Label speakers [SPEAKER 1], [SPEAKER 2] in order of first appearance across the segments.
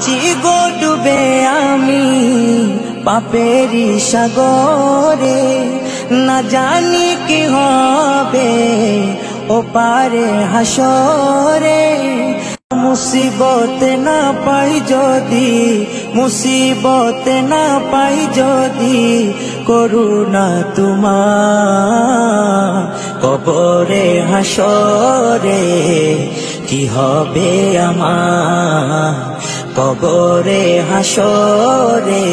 [SPEAKER 1] আছি গো ডুবে আমি পাপেরি সাগরে, না জানি কি হবে ও পারে হাসরে। মুসিবতে না পাই যদি, মুসিবতে না পাই যদি, করুণা তোমার কবরে হাসরে কি হবে আমার, কবরে হাসরে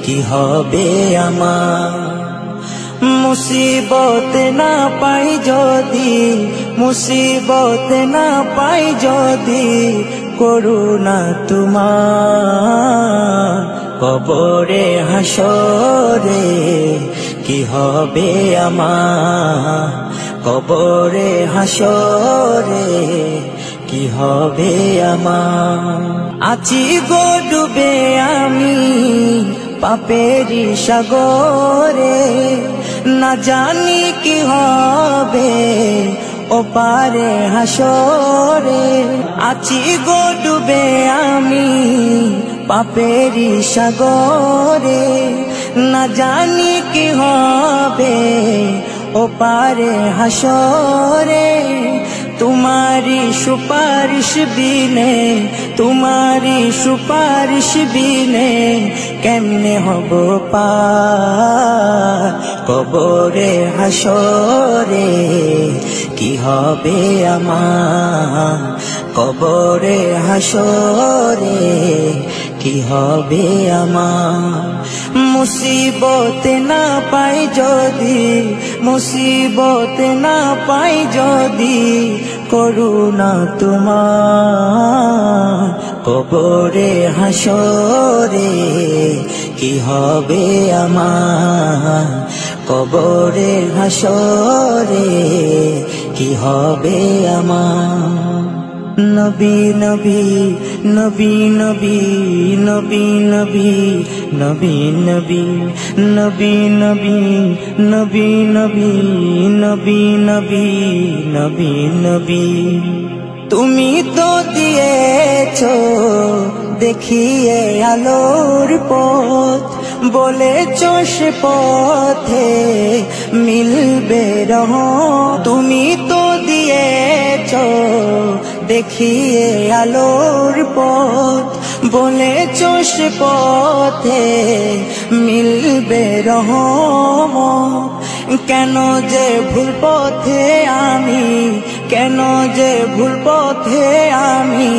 [SPEAKER 1] কি হবে আমার। মুসিবতে না পাই যদি, মুসিবতে না পাই যদি, করুণা তোমার কবরে হাসরে কি হবে আমার, কবরে হাসরে কি হবে আমার। আছি গো ডুবে আমি পাপেরি সাগরে, না জানি কি হবে ও পারে হাসরে। আছি গো ডুবে আমি পাপেরি সাগরে, না জানি কি হবে ও পারে হাসরে। तुम्हारी सुपारिश बिने, तुम्हारी सुपारिश बिने केमने हबो पार कबरे हासरे की हबे आमार, कबरे हासरे की हबे आमार। मुसीबते ना पाई जदि, मुसीबते ना पाई जदि, করুণা তোমার কবরে হাসরে কি হবে আমার, কবরে হাসরে কি হবে আমার। নবী নবী নবী নবী নবী নবী নবী নবী নবী নবী নবী নবী নবী নবী নবী নবী। তুমি তো দিয়েছো দেখিয়ে আলোর পথ, বলেছো সে পথে মিলবে রহমত। তুমি তো দিয়েছো দেখিয়ে আলোর পথ, বলেছো সে পথে মিলবে রহমত। কেন যে ভুল পথে আমি, কেন যে ভুল পথে আমি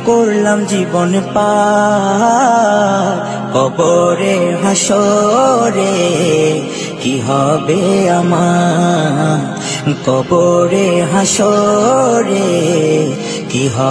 [SPEAKER 1] করলাম জীবন পার কবরে হাসরে কি হবে আমার, কবরে হাসরে কি হবে।